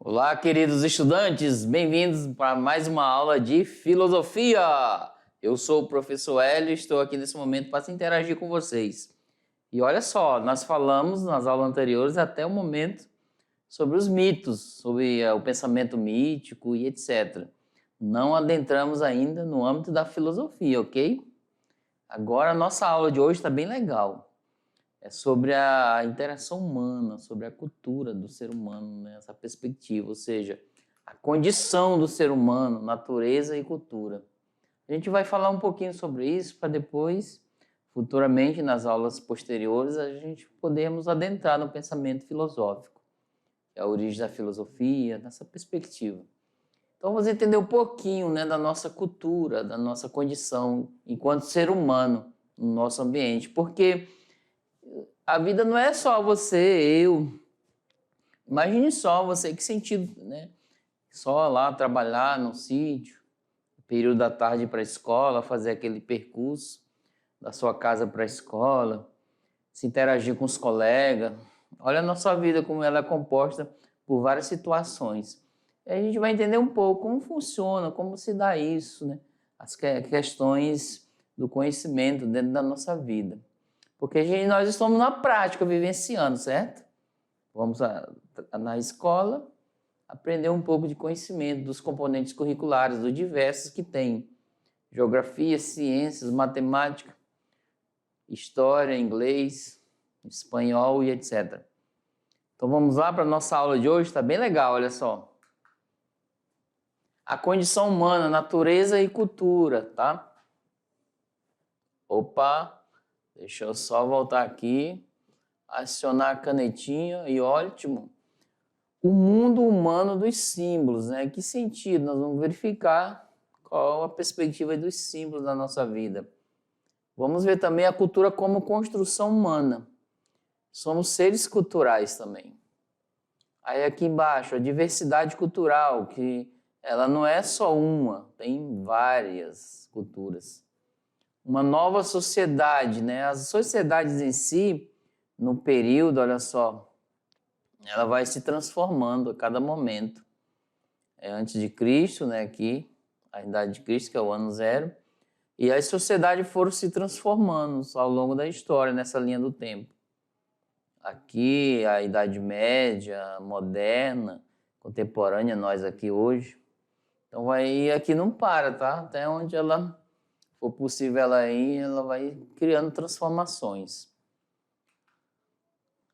Olá, queridos estudantes, bem-vindos para mais uma aula de filosofia. Eu sou o professor Hélio e estou aqui nesse momento para interagir com vocês. E olha só, nós falamos nas aulas anteriores até o momento sobre os mitos, sobre o pensamento mítico e etc. Não adentramos ainda no âmbito da filosofia, ok? Agora a nossa aula de hoje está bem legal. É sobre a interação humana, sobre a cultura do ser humano, né? Essa perspectiva, ou seja, a condição do ser humano, natureza e cultura. A gente vai falar um pouquinho sobre isso para depois, futuramente, nas aulas posteriores, a gente podermos adentrar no pensamento filosófico, que é a origem da filosofia, nessa perspectiva. Então, vamos entender um pouquinho, né, da nossa cultura, da nossa condição enquanto ser humano no nosso ambiente, porque a vida não é só você, eu. Imagine só você, que sentido, né? Só lá trabalhar no sítio, período da tarde para a escola, fazer aquele percurso da sua casa para a escola, se interagir com os colegas. Olha a nossa vida, como ela é composta por várias situações. E a gente vai entender um pouco como funciona, como se dá isso, né? As questões do conhecimento dentro da nossa vida. Porque nós estamos na prática, vivenciando, certo? Vamos na escola aprender um pouco de conhecimento dos componentes curriculares, dos diversos que tem. Geografia, ciências, matemática, história, inglês, espanhol e etc. Então vamos lá para a nossa aula de hoje, está bem legal, olha só. A condição humana, natureza e cultura, tá? Opa! Deixa eu só voltar aqui, acionar a canetinha e ótimo. O mundo humano dos símbolos, né? Que sentido? Nós vamos verificar qual a perspectiva dos símbolos na nossa vida. Vamos ver também a cultura como construção humana. Somos seres culturais também. Aí aqui embaixo, a diversidade cultural, que ela não é só uma, tem várias culturas. Uma nova sociedade, né? As sociedades em si, no período, olha só, ela vai se transformando a cada momento. É antes de Cristo, né? Aqui, a idade de Cristo, que é o ano zero, e as sociedades foram se transformando ao longo da história, nessa linha do tempo. Aqui, a Idade Média, moderna, contemporânea, nós aqui hoje. Então, aqui não para, tá? Até onde ela for possível ela ir, ela vai criando transformações.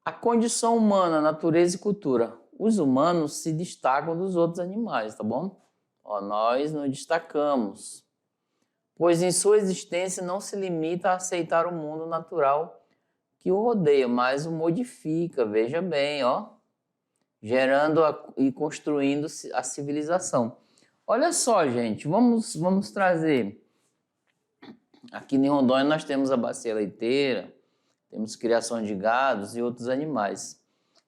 A condição humana, natureza e cultura. Os humanos se destacam dos outros animais, tá bom? Nós nos destacamos, pois em sua existência não se limita a aceitar o mundo natural que o rodeia, mas o modifica, veja bem, gerando e construindo a civilização. Olha só, gente, vamos trazer. Aqui em Rondônia nós temos a bacia leiteira, temos criação de gados e outros animais.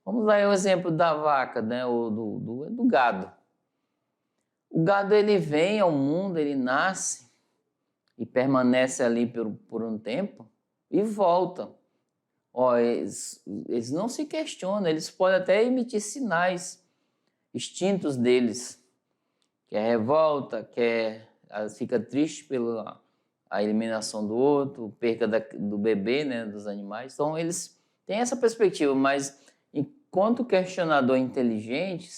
Vamos dar o exemplo da vaca, né? Ou do gado. O gado, ele vem ao mundo, ele nasce e permanece ali por um tempo e volta. Eles não se questionam, eles podem até emitir sinais instintos deles, que é revolta, fica triste pela a eliminação do outro, perca do bebê, né, dos animais. Então, eles têm essa perspectiva, mas enquanto questionador inteligente,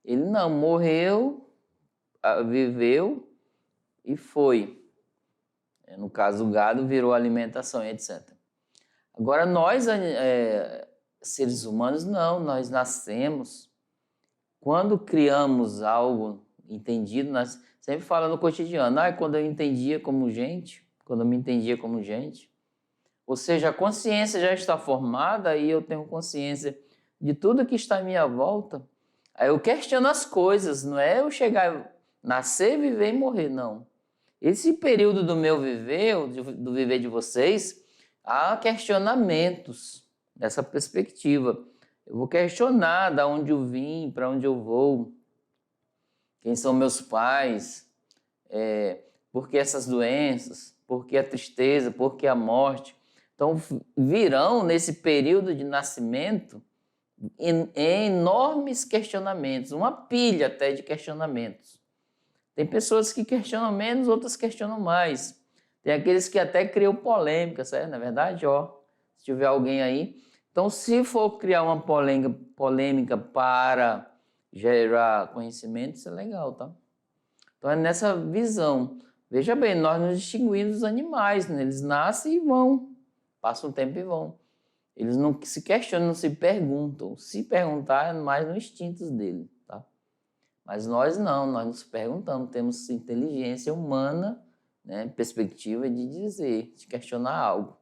ele não morreu, viveu e foi. No caso, o gado virou alimentação, etc. Agora, nós, seres humanos, não, nós nascemos. Quando criamos algo entendido, nós sempre fala no cotidiano, quando eu me entendia como gente. Ou seja, a consciência já está formada e eu tenho consciência de tudo que está à minha volta. Aí eu questiono as coisas, não é eu chegar, nascer, viver e morrer, não. Esse período do meu viver, do viver de vocês, há questionamentos dessa perspectiva. Eu vou questionar de onde eu vim, para onde eu vou, quem são meus pais, por que essas doenças, por que a tristeza, por que a morte. Então, virão nesse período de nascimento enormes questionamentos, uma pilha até de questionamentos. Tem pessoas que questionam menos, outras questionam mais. Tem aqueles que até criam polêmica, certo? Na verdade, ó, se tiver alguém aí. Então, se for criar uma polêmica para gerar conhecimento, isso é legal, tá? Então, é nessa visão. Veja bem, nós nos distinguimos dos animais, né? Eles nascem e vão, passam um tempo e vão. Eles não se questionam, não se perguntam. Se perguntar, é mais no instinto dele, tá? Mas nós não, nós nos perguntamos, temos inteligência humana, né? Perspectiva de dizer, de questionar algo.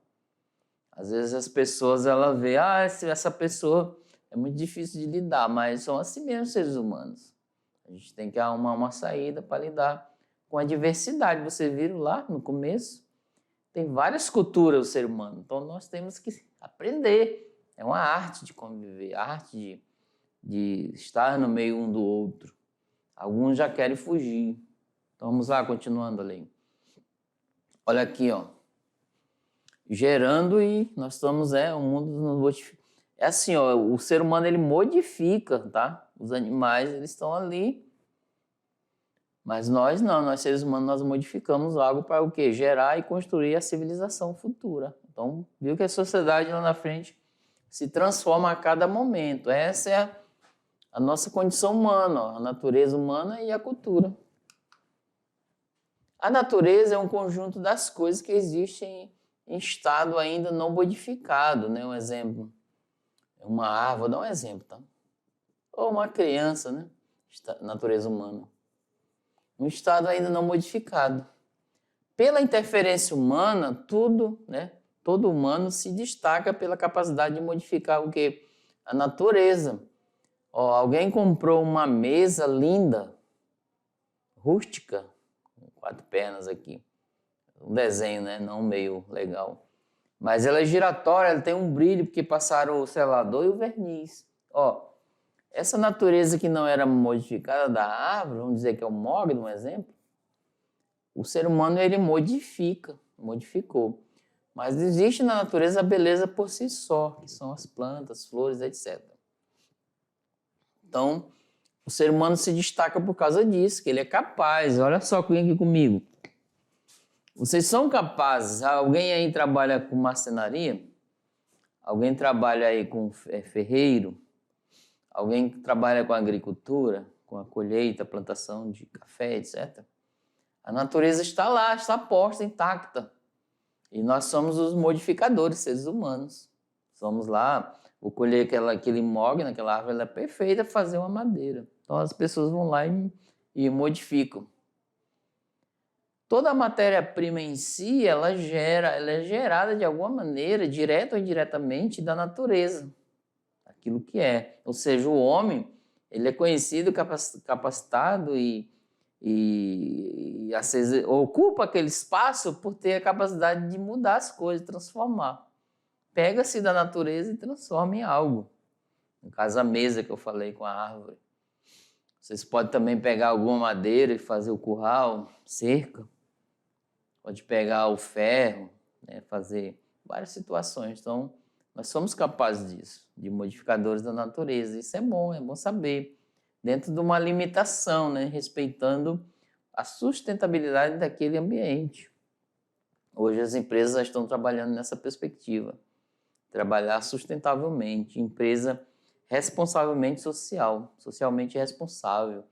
Às vezes as pessoas, ela vê, essa pessoa é muito difícil de lidar, mas são assim mesmo seres humanos. A gente tem que arrumar uma saída para lidar com a diversidade. Você viu lá no começo? Tem várias culturas o ser humano, então nós temos que aprender. É uma arte de conviver, a arte de estar no meio um do outro. Alguns já querem fugir. Então vamos lá, continuando ali. Olha aqui, ó. Gerando e nós estamos, o mundo nos modifica. É assim, ó, o ser humano ele modifica, tá? Os animais, eles estão ali. Mas nós não, nós seres humanos, nós modificamos algo para o quê? Gerar e construir a civilização futura. Então, viu que a sociedade lá na frente se transforma a cada momento. Essa é a nossa condição humana, ó, a natureza humana e a cultura. A natureza é um conjunto das coisas que existem em estado ainda não modificado, né? Um exemplo, uma árvore, vou dar um exemplo, tá? Ou uma criança, né? Natureza humana. Um estado ainda não modificado. Pela interferência humana, tudo, né? Todo humano se destaca pela capacidade de modificar o quê? A natureza. Ó, alguém comprou uma mesa linda, rústica, com 4 pernas aqui. Um desenho, né? Não meio legal. Mas ela é giratória, ela tem um brilho porque passaram o selador e o verniz. Ó, essa natureza que não era modificada da árvore, vamos dizer que é o mogno, um exemplo, o ser humano ele modificou. Mas existe na natureza a beleza por si só, que são as plantas, flores, etc. Então, o ser humano se destaca por causa disso, que ele é capaz. Olha só, vem aqui comigo. Vocês são capazes, alguém aí trabalha com marcenaria? Alguém trabalha aí com ferreiro? Alguém que trabalha com agricultura, com a colheita, plantação de café, etc. A natureza está lá, está posta, intacta. E nós somos os modificadores, seres humanos. Somos lá, vou colher aquele mogno, aquela árvore, ela é perfeita para fazer uma madeira. Então as pessoas vão lá e modificam. Toda a matéria-prima em si, ela é gerada de alguma maneira, direta ou indiretamente, da natureza. Aquilo que é. Ou seja, o homem, ele é conhecido, capacitado e ocupa aquele espaço por ter a capacidade de mudar as coisas, transformar. Pega-se da natureza e transforma em algo. No caso, a mesa que eu falei com a árvore. Vocês podem também pegar alguma madeira e fazer o curral, cerca. Pode pegar o ferro, né, fazer várias situações. Então, nós somos capazes disso, de modificadores da natureza. Isso é bom saber. Dentro de uma limitação, né, respeitando a sustentabilidade daquele ambiente. Hoje as empresas já estão trabalhando nessa perspectiva. Trabalhar sustentavelmente, empresa responsavelmente social, socialmente responsável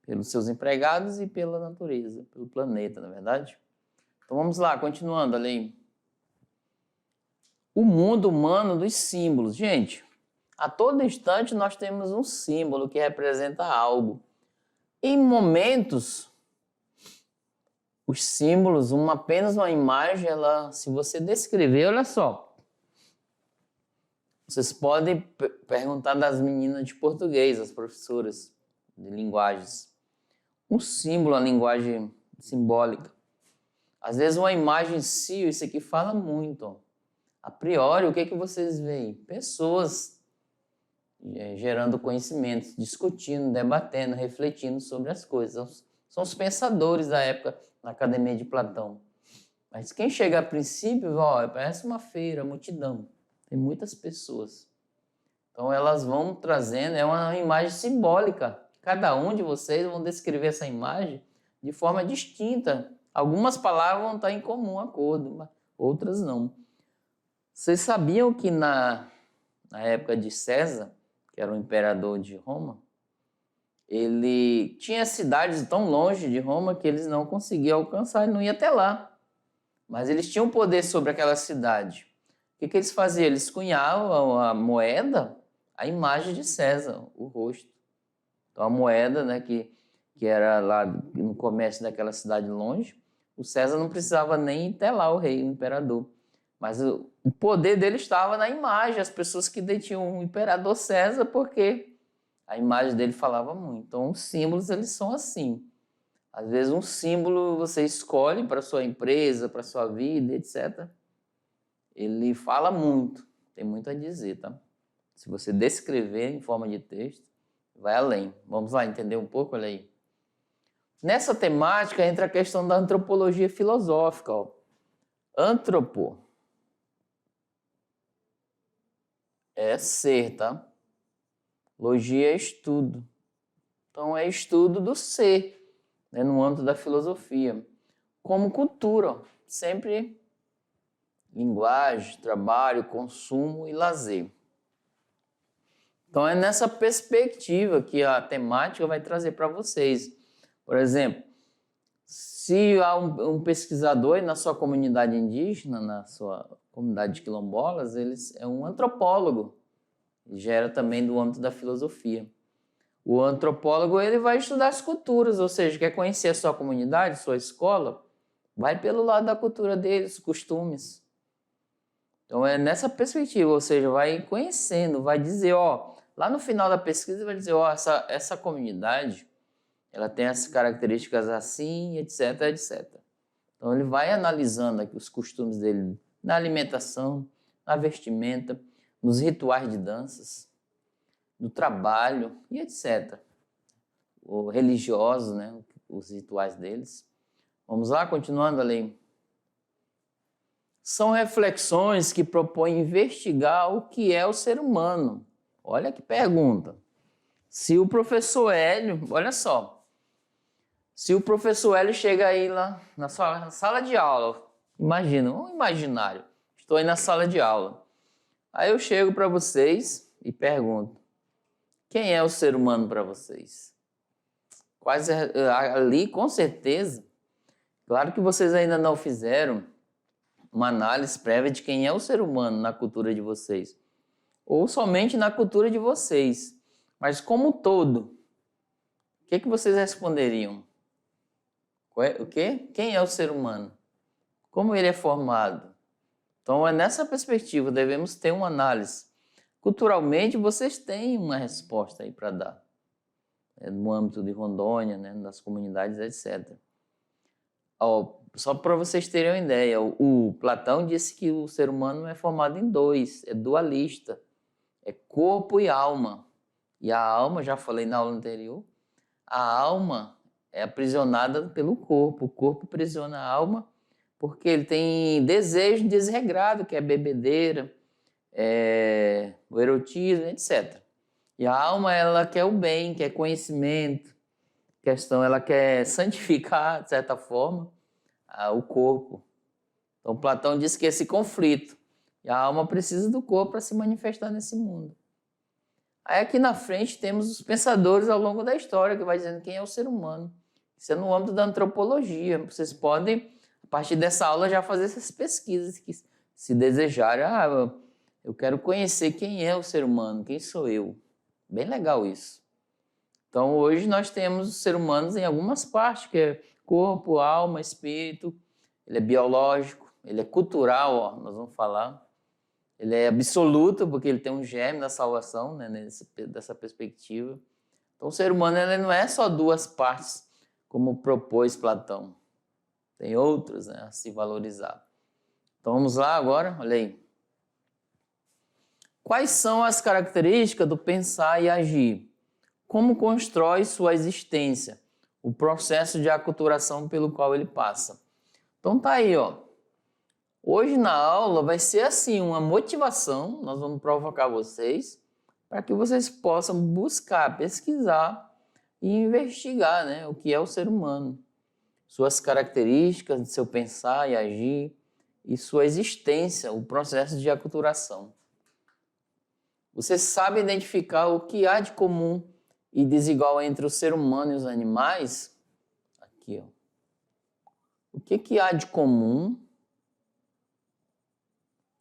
pelos seus empregados e pela natureza, pelo planeta, na verdade. Então vamos lá, continuando ali. O mundo humano dos símbolos. Gente, a todo instante nós temos um símbolo que representa algo. Em momentos, os símbolos, apenas uma imagem, se você descrever, olha só. Vocês podem perguntar das meninas de português, as professoras de linguagens. Um símbolo, a linguagem simbólica. Às vezes uma imagem em si, isso aqui fala muito. Ó. A priori, o que vocês veem? Pessoas gerando conhecimentos, discutindo, debatendo, refletindo sobre as coisas. São os pensadores da época na Academia de Platão. Mas quem chega a princípio, parece uma feira, multidão. Tem muitas pessoas. Então elas vão trazendo, é uma imagem simbólica. Cada um de vocês vão descrever essa imagem de forma distinta. Algumas palavras vão estar em comum acordo, mas outras não. Vocês sabiam que na época de César, que era o imperador de Roma, ele tinha cidades tão longe de Roma que eles não conseguiam alcançar, ele não ia até lá. Mas eles tinham poder sobre aquela cidade. O que eles faziam? Eles cunhavam a moeda, a imagem de César, o rosto. Então a moeda, né, que era lá no comércio daquela cidade longe, o César não precisava nem ir até lá, o rei, o imperador. Mas o poder dele estava na imagem, as pessoas que detinham o imperador César, porque a imagem dele falava muito. Então os símbolos, eles são assim. Às vezes um símbolo você escolhe para sua empresa, para sua vida, etc. Ele fala muito, tem muito a dizer, tá? Se você descrever em forma de texto, vai além. Vamos lá entender um pouco, olha aí. Nessa temática entra a questão da antropologia filosófica. Ó. Antropo é ser, tá? Logia é estudo. Então é estudo do ser, né, no âmbito da filosofia. Como cultura, ó, sempre linguagem, trabalho, consumo e lazer. Então é nessa perspectiva que a temática vai trazer para vocês. Por exemplo, se há um pesquisador na sua comunidade indígena, na sua comunidade de quilombolas, eles é um antropólogo, gera também do âmbito da filosofia. O antropólogo ele vai estudar as culturas, ou seja, quer conhecer a sua comunidade, sua escola, vai pelo lado da cultura deles, costumes. Então é nessa perspectiva, ou seja, vai conhecendo, vai dizer, ó, lá no final da pesquisa vai dizer, ó, essa comunidade, ela tem as características assim, etc, etc. Então ele vai analisando aqui os costumes dele na alimentação, na vestimenta, nos rituais de danças, no trabalho e etc. O religioso, né, os rituais deles. Vamos lá, continuando a ler. São reflexões que propõem investigar o que é o ser humano. Olha que pergunta. Se o professor Hélio, olha só, se o professor Hélio chega aí lá na sua sala de aula, imagina, um imaginário, estou aí na sala de aula. Aí eu chego para vocês e pergunto, quem é o ser humano para vocês? Quase ali, com certeza, claro que vocês ainda não fizeram uma análise prévia de quem é o ser humano na cultura de vocês, ou somente na cultura de vocês, mas como um todo, o que vocês responderiam? O quê? Quem é o ser humano? Como ele é formado? Então, é nessa perspectiva, devemos ter uma análise. Culturalmente, vocês têm uma resposta aí para dar, no âmbito de Rondônia, né, das comunidades, etc. Só para vocês terem uma ideia, o Platão disse que o ser humano é formado em dois, é dualista, é corpo e alma. E a alma, já falei na aula anterior, a alma é aprisionada pelo corpo, o corpo aprisiona a alma porque ele tem desejo desregrado, que é bebedeira, o erotismo, etc. E a alma, ela quer o bem, quer conhecimento, ela quer santificar, de certa forma, o corpo. Então, Platão diz que esse conflito, e a alma precisa do corpo para se manifestar nesse mundo. Aí aqui na frente temos os pensadores ao longo da história, que vai dizendo quem é o ser humano. Isso é no âmbito da antropologia. Vocês podem, a partir dessa aula, já fazer essas pesquisas, que se desejarem, eu quero conhecer quem é o ser humano, quem sou eu. Bem legal isso. Então, hoje nós temos os seres humanos em algumas partes, que é corpo, alma, espírito. Ele é biológico, ele é cultural, ó, nós vamos falar. Ele é absoluto, porque ele tem um germe da salvação, né, dessa perspectiva. Então, o ser humano ele não é só duas partes, como propôs Platão. Tem outras, né, a se valorizar. Então, vamos lá agora, olha aí. Quais são as características do pensar e agir? Como constrói sua existência? O processo de aculturação pelo qual ele passa. Então tá aí, ó. Hoje na aula vai ser assim, uma motivação, nós vamos provocar vocês para que vocês possam buscar, pesquisar e investigar, né, o que é o ser humano, suas características, seu pensar e agir e sua existência, o processo de aculturação. Você sabe identificar o que há de comum e desigual entre o ser humano e os animais? Aqui, ó. O que há de comum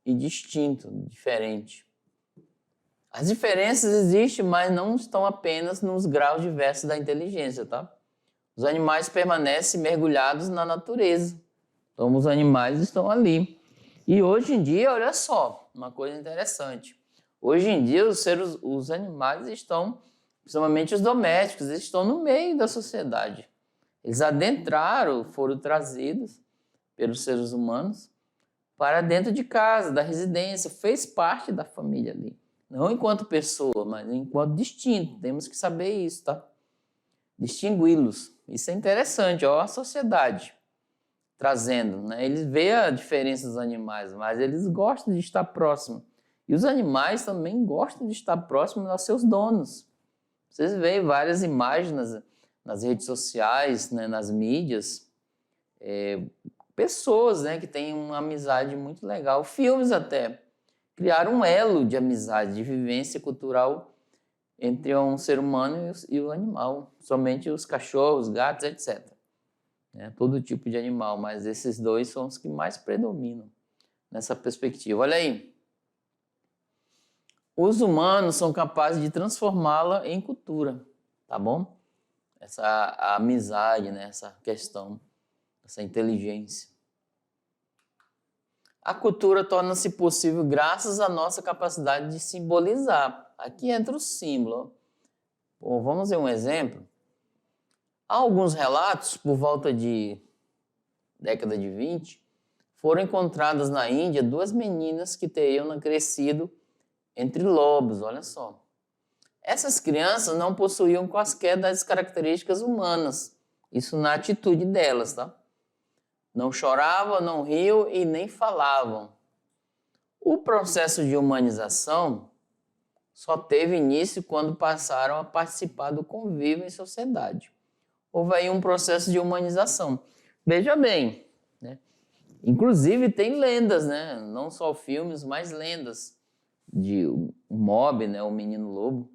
e distinto, diferente? As diferenças existem, mas não estão apenas nos graus diversos da inteligência, tá? Os animais permanecem mergulhados na natureza. Então, os animais estão ali. E hoje em dia, olha só, uma coisa interessante. Hoje em dia, os animais estão, principalmente os domésticos, eles estão no meio da sociedade. Eles adentraram, foram trazidos pelos seres humanos para dentro de casa, da residência, fez parte da família ali. Não enquanto pessoa, mas enquanto distinto. Temos que saber isso, tá? Distingui-los. Isso é interessante, ó, a sociedade trazendo, né? Eles veem a diferença dos animais, mas eles gostam de estar próximos. E os animais também gostam de estar próximos aos seus donos. Vocês veem várias imagens nas redes sociais, né, nas mídias, pessoas, né, que têm uma amizade muito legal, filmes até, criaram um elo de amizade, de vivência cultural entre um ser humano e o animal, somente os cachorros, gatos, etc. Todo tipo de animal, mas esses dois são os que mais predominam nessa perspectiva. Olha aí, os humanos são capazes de transformá-la em cultura, tá bom? A amizade, né? Essa questão, essa inteligência. A cultura torna-se possível graças à nossa capacidade de simbolizar. Aqui entra o símbolo. Bom, vamos ver um exemplo. Há alguns relatos, por volta de década de 20, foram encontradas na Índia duas meninas que teriam crescido entre lobos, olha só. Essas crianças não possuíam quaisquer das características humanas, isso na atitude delas, tá? Não choravam, não riam e nem falavam. O processo de humanização só teve início quando passaram a participar do convívio em sociedade. Houve aí um processo de humanização. Veja bem, né? Inclusive tem lendas, né? Não só filmes, mas lendas de Mob, né? O Menino Lobo.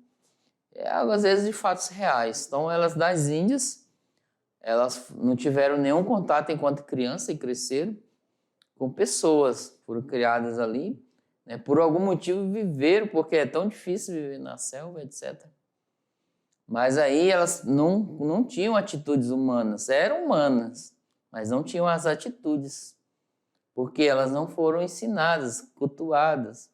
Às vezes de fatos reais. Então, elas das Índias, elas não tiveram nenhum contato enquanto criança e cresceram com pessoas, foram criadas ali, né? Por algum motivo viveram, porque é tão difícil viver na selva, etc. Mas aí elas não tinham atitudes humanas, eram humanas, mas não tinham as atitudes, porque elas não foram ensinadas, cultuadas,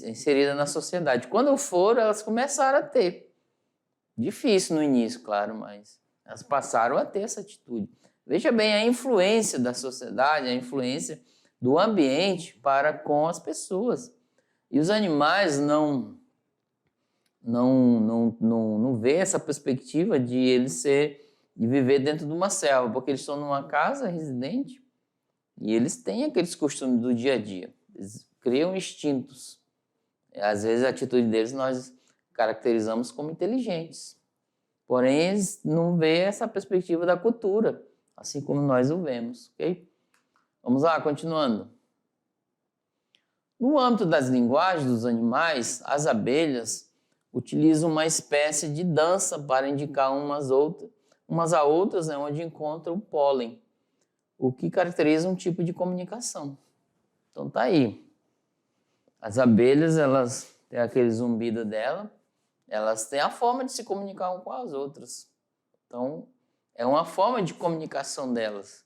inseridas na sociedade. Quando foram, elas começaram a ter. Difícil no início, claro, mas elas passaram a ter essa atitude. Veja bem a influência da sociedade, a influência do ambiente para com as pessoas. E os animais não vê essa perspectiva de de viver dentro de uma selva, porque eles estão numa casa residente e eles têm aqueles costumes do dia a dia. Eles criam instintos. Às vezes a atitude deles nós caracterizamos como inteligentes. Porém, eles não vê essa perspectiva da cultura, assim como nós o vemos, ok? Vamos lá, continuando. No âmbito das linguagens dos animais, as abelhas utilizam uma espécie de dança para indicar umas a outras, né, onde encontram o pólen, o que caracteriza um tipo de comunicação. Então tá aí. As abelhas, elas têm aquele zumbido dela, elas têm a forma de se comunicar com as outras. Então, é uma forma de comunicação delas.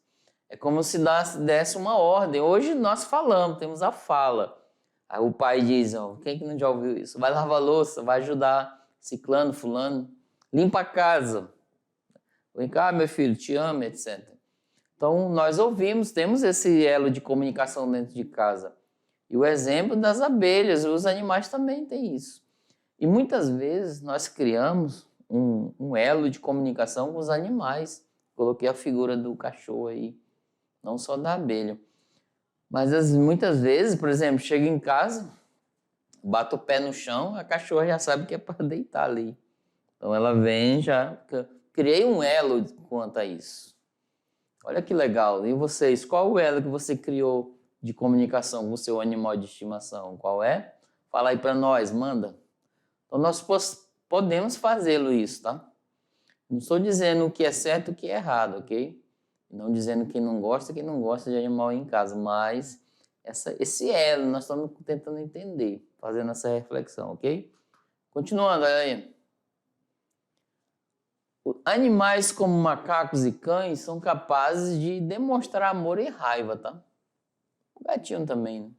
É como se desse uma ordem. Hoje nós falamos, temos a fala. Aí o pai diz, ó, quem que não já ouviu isso? Vai lavar a louça, vai ajudar ciclano, fulano, limpa a casa. Vem cá, meu filho, te amo, etc. Então, nós ouvimos, temos esse elo de comunicação dentro de casa. E o exemplo das abelhas, os animais também têm isso. E muitas vezes nós criamos um elo de comunicação com os animais. Coloquei a figura do cachorro aí, não só da abelha. Mas muitas vezes, por exemplo, chego em casa, Bate o pé no chão, a cachorra já sabe que é para deitar ali. Então ela vem já... Criei um elo quanto a isso. Olha que legal. E vocês, qual o elo que você criou de comunicação com o seu animal de estimação? Qual é? Fala aí para nós, manda. Então nós podemos fazê-lo isso, tá? Não estou dizendo o que é certo e o que é errado, ok? Não dizendo quem não gosta de animal em casa, mas esse elo nós estamos tentando entender, fazendo essa reflexão, ok? Continuando, olha aí. Animais como macacos e cães são capazes de demonstrar amor e raiva, tá? O gatinho também, né?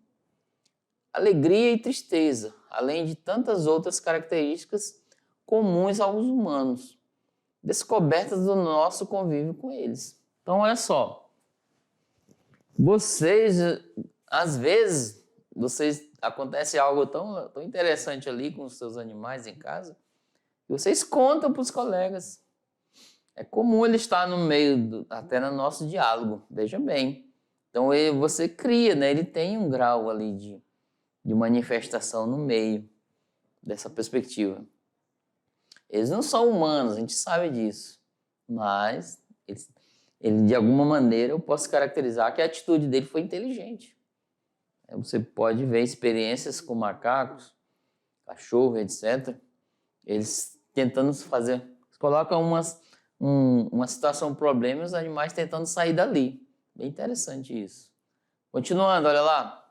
Alegria e tristeza, além de tantas outras características comuns aos humanos, descobertas do nosso convívio com eles. Então, olha só. Vocês, às vezes, acontece algo tão interessante ali com os seus animais em casa, e vocês contam para os colegas. É comum ele estar no meio, até no nosso diálogo, veja bem. Então você cria, né? Ele tem um grau ali de manifestação no meio dessa perspectiva. Eles não são humanos, a gente sabe disso, mas ele de alguma maneira eu posso caracterizar que a atitude dele foi inteligente. Você pode ver experiências com macacos, cachorro, etc. Eles tentando fazer, colocam uma situação, um problema, e os animais tentando sair dali. Bem interessante isso. Continuando, olha lá.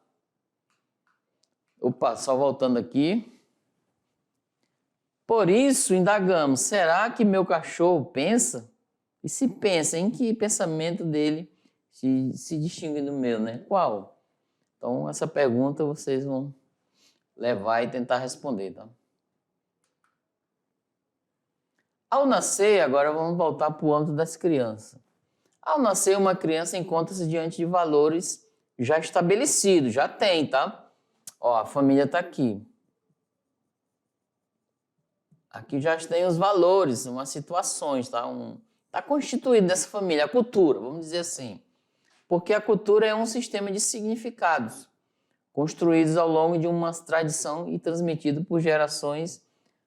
Opa, só voltando aqui. Por isso, indagamos, será que meu cachorro pensa? E se pensa, em que pensamento dele se distingue do meu, né? Qual? Então, essa pergunta vocês vão levar e tentar responder, tá? Ao nascer, agora vamos voltar para o âmbito das crianças. Ao nascer, uma criança encontra-se diante de valores já estabelecidos, já tem, tá? Ó, a família está aqui. Aqui já tem os valores, umas situações, tá? Tá constituído dessa família, a cultura, vamos dizer assim. Porque a cultura é um sistema de significados, construídos ao longo de uma tradição e transmitido por gerações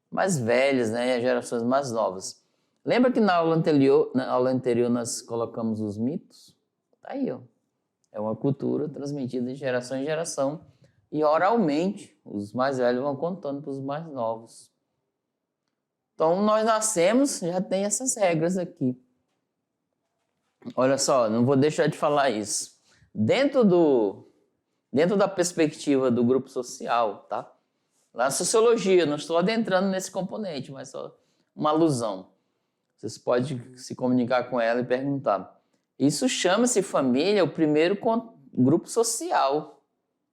mais velhas, né, e as gerações mais novas. Lembra que na aula anterior nós colocamos os mitos? Tá aí, ó. É uma cultura transmitida de geração em geração e oralmente os mais velhos vão contando para os mais novos. Então nós nascemos, já tem essas regras aqui. Olha só, não vou deixar de falar isso. Dentro da perspectiva do grupo social, tá? Lá na sociologia, não estou adentrando nesse componente, mas só uma alusão. Vocês podem se comunicar com ela e perguntar. Isso chama-se família, o primeiro grupo social.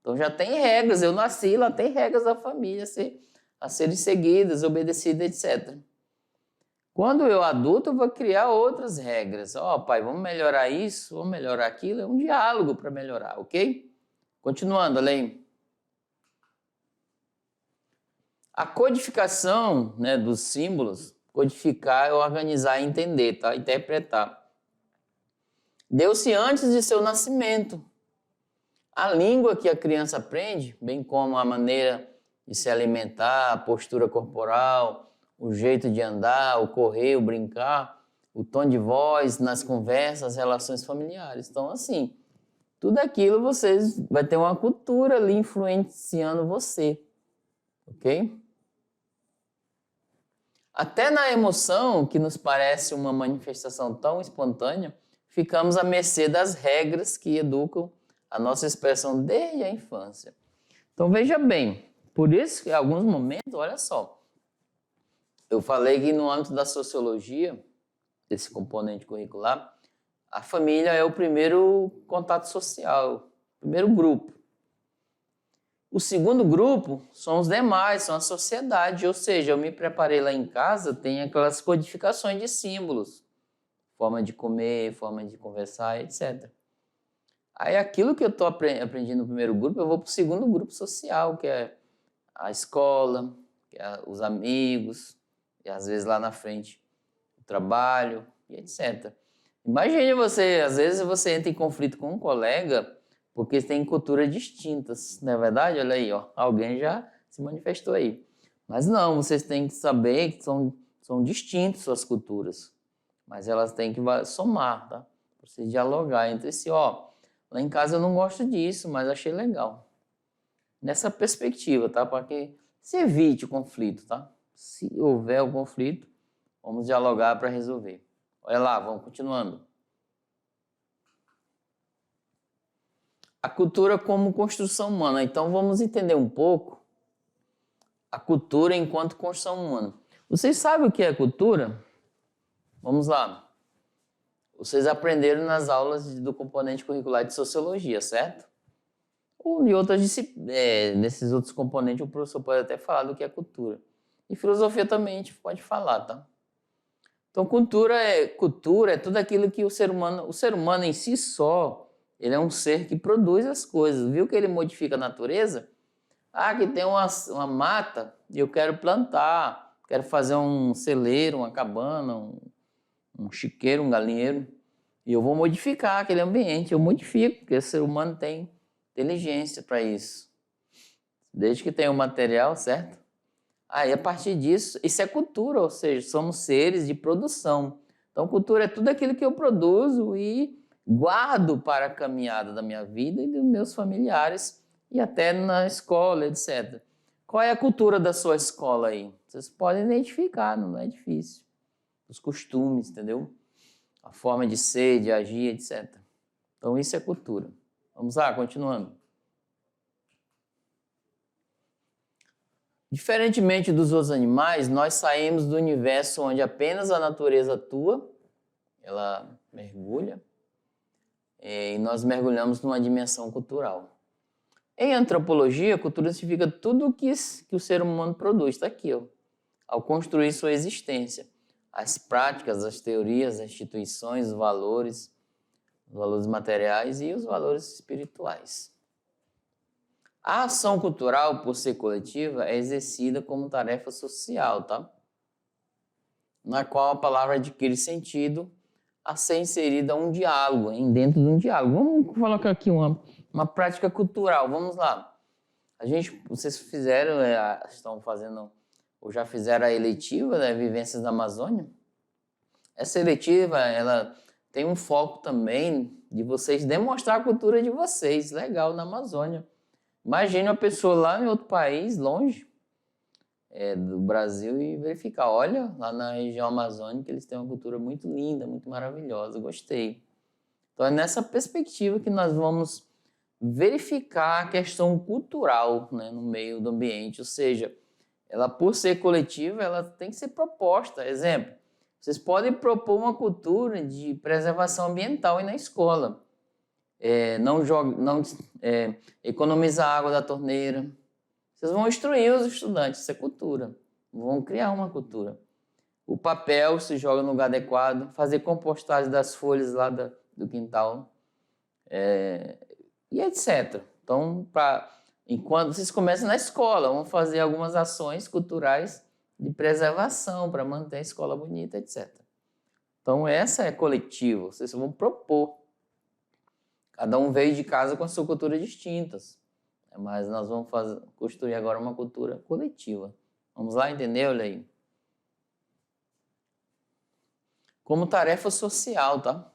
Então já tem regras, eu nasci, lá tem regras da família a serem seguidas, obedecidas, etc. Quando eu adulto, eu vou criar outras regras. Ó, pai, vamos melhorar isso, vamos melhorar aquilo. É um diálogo para melhorar, ok? Continuando, além. A codificação, né, dos símbolos, codificar é organizar e entender, tá? Interpretar. Deu-se antes de seu nascimento. A língua que a criança aprende, bem como a maneira de se alimentar, a postura corporal, o jeito de andar, o correr, o brincar, o tom de voz nas conversas, as relações familiares. Então, assim, tudo aquilo vocês vai ter uma cultura ali influenciando você, ok? Até na emoção, que nos parece uma manifestação tão espontânea, ficamos à mercê das regras que educam a nossa expressão desde a infância. Então veja bem, por isso que em alguns momentos, olha só, eu falei que no âmbito da sociologia, desse componente curricular, a família é o primeiro contato social, o primeiro grupo. O segundo grupo são os demais, são a sociedade, ou seja, eu me preparei lá em casa, tem aquelas codificações de símbolos, forma de comer, forma de conversar, etc. Aí aquilo que eu estou aprendendo no primeiro grupo, eu vou para o segundo grupo social, que é a escola, que é os amigos, e às vezes lá na frente o trabalho, e etc. Imagine você, às vezes você entra em conflito com um colega porque tem culturas distintas, não é verdade? Olha aí, ó, alguém já se manifestou aí. Mas não, vocês têm que saber que são distintas suas culturas. Mas elas têm que somar, tá? Para vocês dialogar entre si. Ó, lá em casa eu não gosto disso, mas achei legal. Nessa perspectiva, tá? Para que se evite o conflito, tá? Se houver o conflito, vamos dialogar para resolver. Olha lá, vamos continuando. A cultura como construção humana. Então vamos entender um pouco a cultura enquanto construção humana. Vocês sabem o que é cultura? Vamos lá. Vocês aprenderam nas aulas do componente curricular de sociologia, certo? Ou em outras disciplinas, nesses outros componentes o professor pode até falar do que é cultura. E filosofia também a gente pode falar, tá? Então cultura é tudo aquilo que o ser humano em si só, ele é um ser que produz as coisas. Viu que ele modifica a natureza? Ah, que tem uma mata e eu quero plantar, quero fazer um celeiro, uma cabana, um chiqueiro, um galinheiro. E eu vou modificar aquele ambiente, eu modifico, porque o ser humano tem inteligência para isso. Desde que tenha o material, certo? Aí, a partir disso, isso é cultura, ou seja, somos seres de produção. Então, cultura é tudo aquilo que eu produzo e guardo para a caminhada da minha vida e dos meus familiares e até na escola, etc. Qual é a cultura da sua escola aí? Vocês podem identificar, não é difícil. Os costumes, entendeu? A forma de ser, de agir, etc. Então, isso é cultura. Vamos lá, continuando. Diferentemente dos outros animais, nós saímos do universo onde apenas a natureza atua, ela mergulha, e nós mergulhamos numa dimensão cultural. Em antropologia, cultura significa tudo o que o ser humano produz, está aqui, ó, ao construir sua existência. As práticas, as teorias, as instituições, os valores materiais e os valores espirituais. A ação cultural, por ser coletiva, é exercida como tarefa social, tá? Na qual a palavra adquire sentido a ser inserida um diálogo, dentro de um diálogo. Vamos colocar aqui uma prática cultural, vamos lá. Vocês fizeram, estão fazendo, ou já fizeram a eletiva, né, Vivências da Amazônia? Essa eletiva, ela tem um foco também de vocês demonstrar a cultura de vocês, legal, na Amazônia. Imagine uma pessoa lá em outro país, longe do Brasil, e verificar, olha, lá na região amazônica eles têm uma cultura muito linda, muito maravilhosa, gostei. Então é nessa perspectiva que nós vamos verificar a questão cultural, né, no meio do ambiente, ou seja, ela por ser coletiva, ela tem que ser proposta. Exemplo, vocês podem propor uma cultura de preservação ambiental aí na escola. Não economizar água da torneira. Vocês vão instruir os estudantes, isso é cultura. Vão criar uma cultura. O papel se joga no lugar adequado, fazer compostagem das folhas lá do quintal, e etc. Então, enquanto vocês começam na escola, vão fazer algumas ações culturais de preservação para manter a escola bonita, etc. Então, essa é coletiva, vocês vão propor. Cada um veio de casa com a sua cultura distintas, mas nós vamos construir agora uma cultura coletiva. Vamos lá, entendeu, olha aí? Como tarefa social, tá?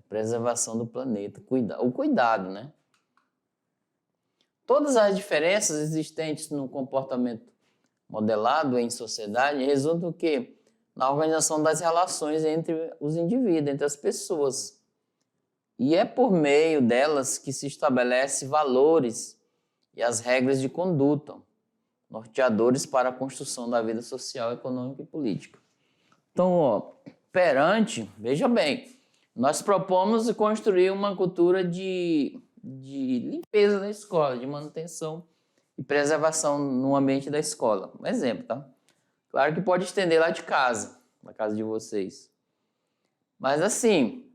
Preservação do planeta, o cuidado, né? Todas as diferenças existentes no comportamento modelado em sociedade resultam o quê? Na organização das relações entre os indivíduos, entre as pessoas. E é por meio delas que se estabelece valores e as regras de conduta, norteadores para a construção da vida social, econômica e política. Então, veja bem, nós propomos construir uma cultura de limpeza da escola, de manutenção e preservação no ambiente da escola. Um exemplo, tá? Claro que pode estender lá de casa, na casa de vocês. Mas assim,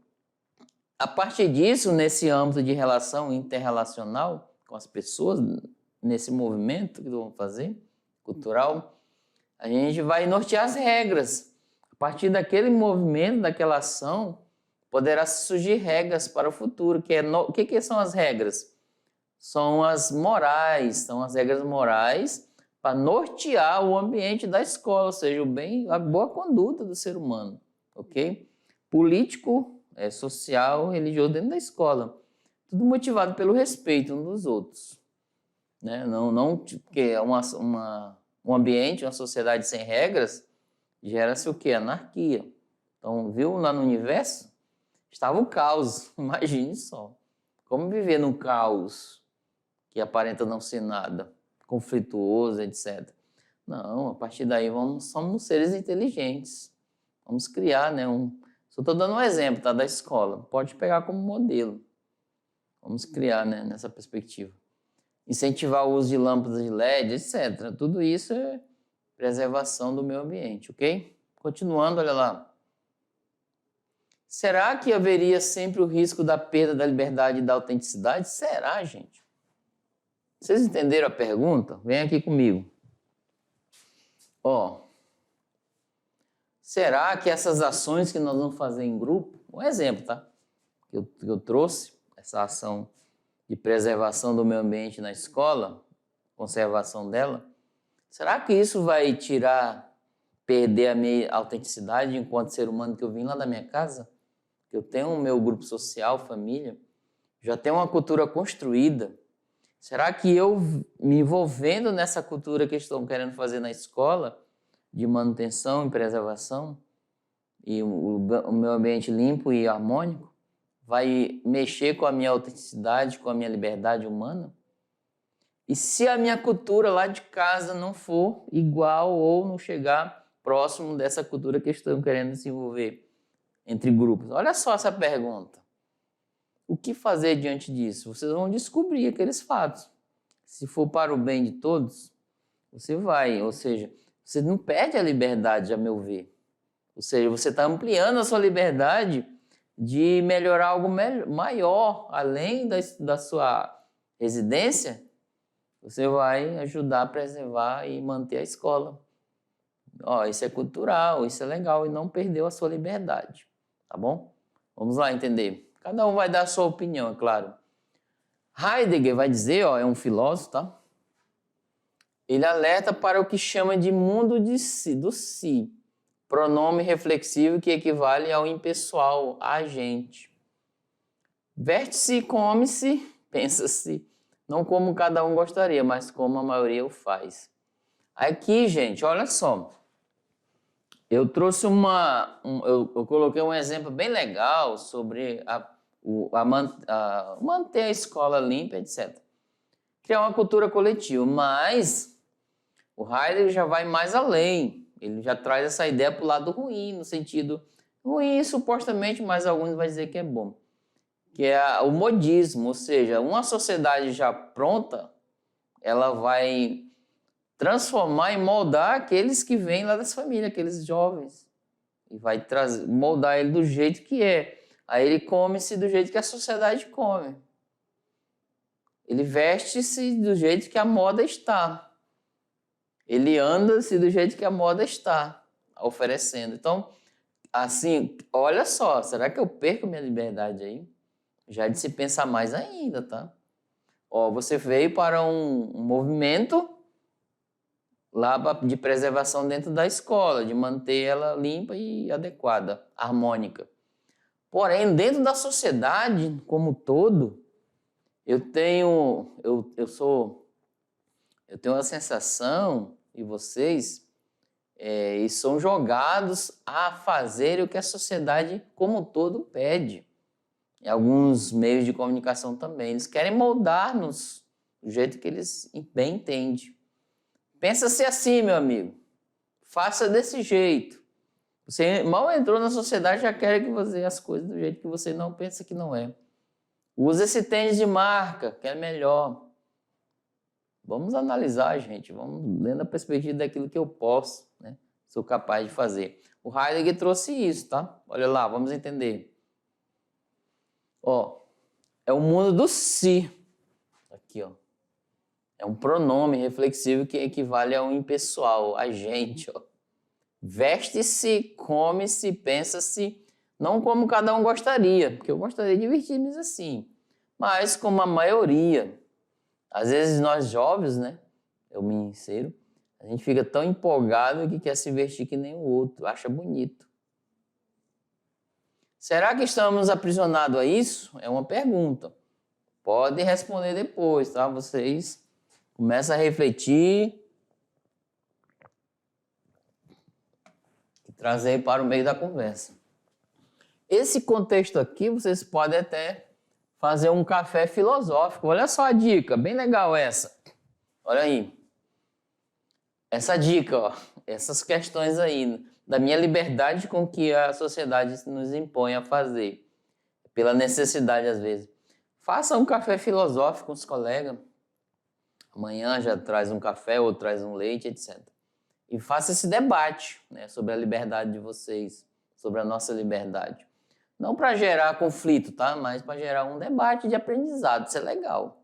a partir disso, nesse âmbito de relação interrelacional com as pessoas, nesse movimento que vamos fazer, cultural, a gente vai nortear as regras. A partir daquele movimento, daquela ação, poderá surgir regras para o futuro. O que são as regras? são as morais, são as regras morais para nortear o ambiente da escola, ou seja, o bem, a boa conduta do ser humano, ok? Político, social, religioso dentro da escola. Tudo motivado pelo respeito uns dos outros, né? Não porque é um ambiente, uma sociedade sem regras, gera-se o quê? Anarquia. Então, viu lá no universo? Estava o caos, imagine só. Como viver num caos que aparenta não ser nada, conflituoso, etc. Não, a partir daí somos seres inteligentes. Vamos criar, né? Só estou dando um exemplo, tá? Da escola. Pode pegar como modelo. Vamos criar, né? Nessa perspectiva. Incentivar o uso de lâmpadas de LED, etc. Tudo isso é preservação do meio ambiente, ok? Continuando, olha lá. Será que haveria sempre o risco da perda da liberdade e da autenticidade? Será, gente? Vocês entenderam a pergunta? Vem aqui comigo. Será que essas ações que nós vamos fazer em grupo, um exemplo, tá? Que eu trouxe, essa ação de preservação do meio ambiente na escola, conservação dela, será que isso vai perder a minha autenticidade enquanto ser humano que eu vim lá da minha casa? Que eu tenho o meu grupo social, família, já tenho uma cultura construída. Será que eu, me envolvendo nessa cultura que estão querendo fazer na escola, de manutenção e preservação, e o meu ambiente limpo e harmônico, vai mexer com a minha autenticidade, com a minha liberdade humana? E se a minha cultura lá de casa não for igual ou não chegar próximo dessa cultura que estão querendo se envolver entre grupos? Olha só essa pergunta. O que fazer diante disso? Vocês vão descobrir aqueles fatos. Se for para o bem de todos, você vai. Ou seja, você não perde a liberdade, a meu ver. Ou seja, você está ampliando a sua liberdade de melhorar algo maior, além da sua residência, você vai ajudar a preservar e manter a escola. Isso é cultural, isso é legal e não perdeu a sua liberdade, tá bom? Vamos lá entender. Cada um vai dar a sua opinião, é claro. Heidegger vai dizer, é um filósofo, tá? Ele alerta para o que chama de mundo do si, pronome reflexivo que equivale ao impessoal, a gente. Veste-se, come-se, pensa-se, não como cada um gostaria, mas como a maioria o faz. Aqui, gente, olha só. Eu trouxe eu coloquei um exemplo bem legal sobre manter a escola limpa, etc. Criar uma cultura coletiva, mas o Heidegger já vai mais além. Ele já traz essa ideia para o lado ruim, no sentido ruim, supostamente, mas alguns vão dizer que é bom. Que é o modismo, ou seja, uma sociedade já pronta, ela vai transformar e moldar aqueles que vêm lá das famílias, aqueles jovens. E vai moldar ele do jeito que é. Aí ele come-se do jeito que a sociedade come. Ele veste-se do jeito que a moda está. Ele anda-se do jeito que a moda está oferecendo. Então, assim, olha só, será que eu perco minha liberdade aí? Já é de se pensar mais ainda, tá? Você veio para um movimento lá de preservação dentro da escola, de manter ela limpa e adequada, harmônica. Porém, dentro da sociedade como um todo, eu tenho a sensação, e vocês, e são jogados a fazer o que a sociedade como um todo pede. E alguns meios de comunicação também. Eles querem moldar-nos do jeito que eles bem entendem. Pensa-se assim, meu amigo. Faça desse jeito. Você mal entrou na sociedade, já quer que você as coisas do jeito que você não pensa que não é. Usa esse tênis de marca, que é melhor. Vamos analisar, gente. Vamos dentro da perspectiva daquilo que eu posso, né? Sou capaz de fazer. O Heidegger trouxe isso, tá? Olha lá, vamos entender. É o mundo do si. Aqui, é um pronome reflexivo que equivale ao impessoal, a gente, Veste-se, come-se, pensa-se, não como cada um gostaria, porque eu gostaria de divertir-me assim, mas como a maioria. Às vezes nós jovens, né? Eu me insiro, a gente fica tão empolgado que quer se vestir que nem o outro, acha bonito. Será que estamos aprisionados a isso? É uma pergunta. Pode responder depois, tá? Vocês começam a refletir e trazer para o meio da conversa. Esse contexto aqui, vocês podem até fazer um café filosófico. Olha só a dica, bem legal essa. Olha aí. Essa dica, ó, essas questões aí, da minha liberdade com que a sociedade nos impõe a fazer, pela necessidade às vezes. Faça um café filosófico com os colegas. Amanhã já traz um café ou traz um leite, etc. E faça esse debate, né, sobre a liberdade de vocês, sobre a nossa liberdade. Não para gerar conflito, tá? Mas para gerar um debate de aprendizado. Isso é legal.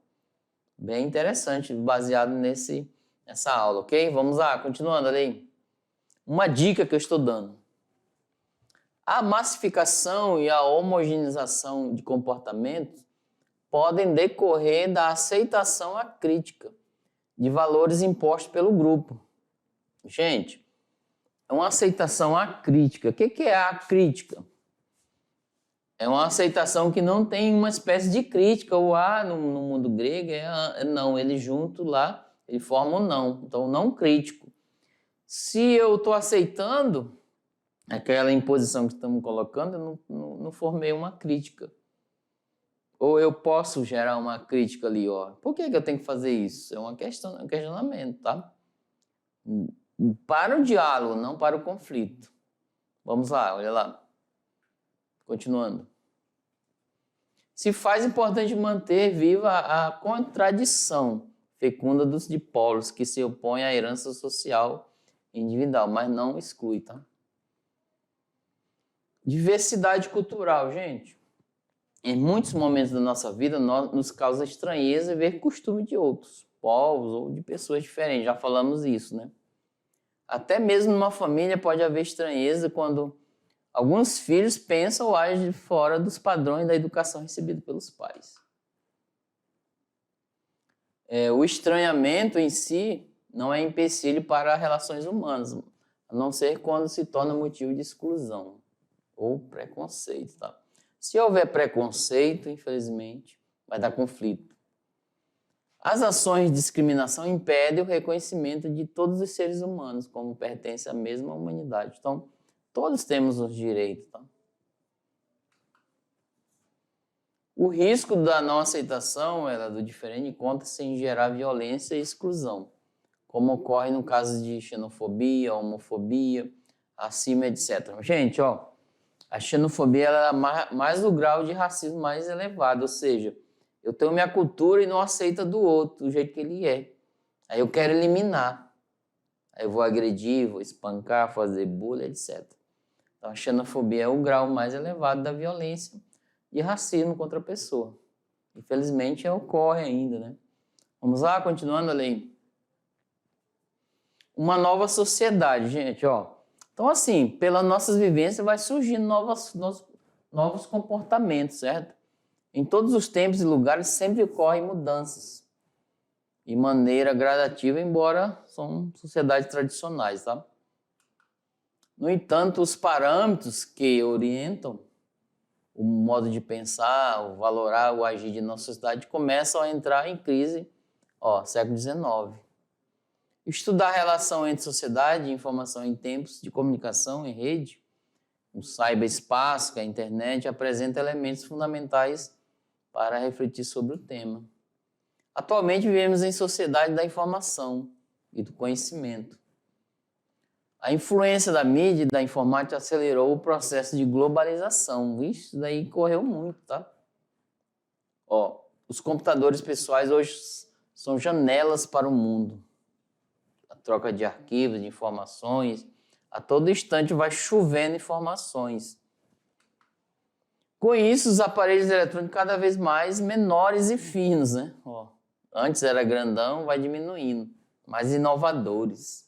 Bem interessante, baseado nessa aula, ok? Vamos lá, continuando ali. Uma dica que eu estou dando. A massificação e a homogeneização de comportamentos podem decorrer da aceitação à crítica de valores impostos pelo grupo. Gente, é uma aceitação à crítica. O que é a crítica? É uma aceitação que não tem uma espécie de crítica. O A no mundo grego é não, ele junto lá, ele forma o não. Então, não crítico. Se eu estou aceitando aquela imposição que estamos colocando, eu não formei uma crítica. Ou eu posso gerar uma crítica ali, ó. Por que eu tenho que fazer isso? É uma questão, um questionamento, tá? Para o diálogo, não para o conflito. Vamos lá, olha lá. Continuando. Se faz importante manter viva a contradição fecunda dos dipolos que se opõem à herança social individual, mas não exclui, tá? Diversidade cultural, gente. Em muitos momentos da nossa vida, nos causa estranheza ver costume de outros povos ou de pessoas diferentes. Já falamos isso, né? Até mesmo numa família pode haver estranheza quando alguns filhos pensam ou agem fora dos padrões da educação recebida pelos pais. O estranhamento em si não é empecilho para relações humanas, a não ser quando se torna motivo de exclusão ou preconceito, tá? Se houver preconceito, infelizmente, vai dar conflito. As ações de discriminação impedem o reconhecimento de todos os seres humanos como pertencem à mesma humanidade. Então, todos temos os direitos, tá? O risco da não aceitação do diferente encontra-se em gerar violência e exclusão, como ocorre no caso de xenofobia, homofobia, acima, etc. Gente, ó, a xenofobia é mais o grau de racismo mais elevado, ou seja, eu tenho minha cultura e não aceito do outro, do jeito que ele é. Aí eu quero eliminar. Aí eu vou agredir, vou espancar, fazer bullying, etc. Então a xenofobia é o grau mais elevado da violência e racismo contra a pessoa. Infelizmente ocorre ainda, né? Vamos lá, continuando ali. Uma nova sociedade, gente, ó. Então, assim, pelas nossas vivências vai surgindo novos comportamentos, certo? Em todos os tempos e lugares sempre ocorrem mudanças. De maneira gradativa, embora são sociedades tradicionais, tá? No entanto, os parâmetros que orientam o modo de pensar, o valorar, o agir de nossa sociedade começam a entrar em crise, século XIX. Estudar a relação entre sociedade e informação em tempos de comunicação em rede, o cyberespaço, que é a internet, apresenta elementos fundamentais para refletir sobre o tema. Atualmente vivemos em sociedade da informação e do conhecimento. A influência da mídia e da informática acelerou o processo de globalização. Isso daí correu muito, tá? Os computadores pessoais hoje são janelas para o mundo. A troca de arquivos, de informações, a todo instante vai chovendo informações. Com isso, os aparelhos eletrônicos cada vez mais menores e finos, né? Antes era grandão, vai diminuindo, mais inovadores.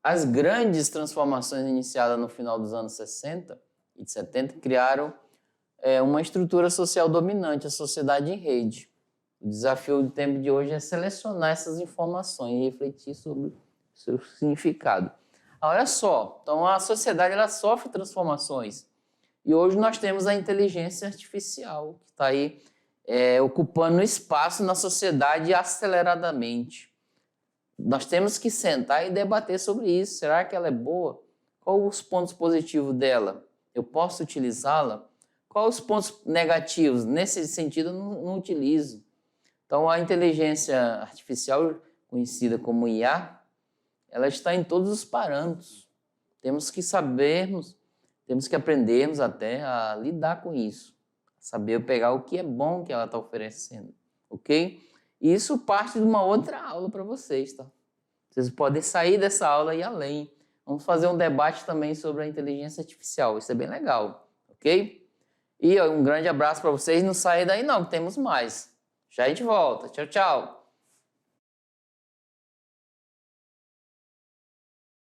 As grandes transformações iniciadas no final dos anos 60 e 70 criaram uma estrutura social dominante, a sociedade em rede. O desafio do tempo de hoje é selecionar essas informações e refletir sobre o seu significado. Olha só, então a sociedade ela sofre transformações. E hoje nós temos a inteligência artificial, que está aí ocupando espaço na sociedade aceleradamente. Nós temos que sentar e debater sobre isso. Será que ela é boa? Quais os pontos positivos dela? Eu posso utilizá-la? Quais os pontos negativos? Nesse sentido, eu não utilizo. Então, a inteligência artificial, conhecida como IA, ela está em todos os parâmetros. Temos que sabermos, temos que aprendermos até a lidar com isso. Saber pegar o que é bom que ela está oferecendo, ok? E isso parte de uma outra aula para vocês, tá? Vocês podem sair dessa aula e ir além. Vamos fazer um debate também sobre a inteligência artificial. Isso é bem legal, ok? E um grande abraço para vocês. Não saia daí não, temos mais. Já a gente volta. Tchau, tchau.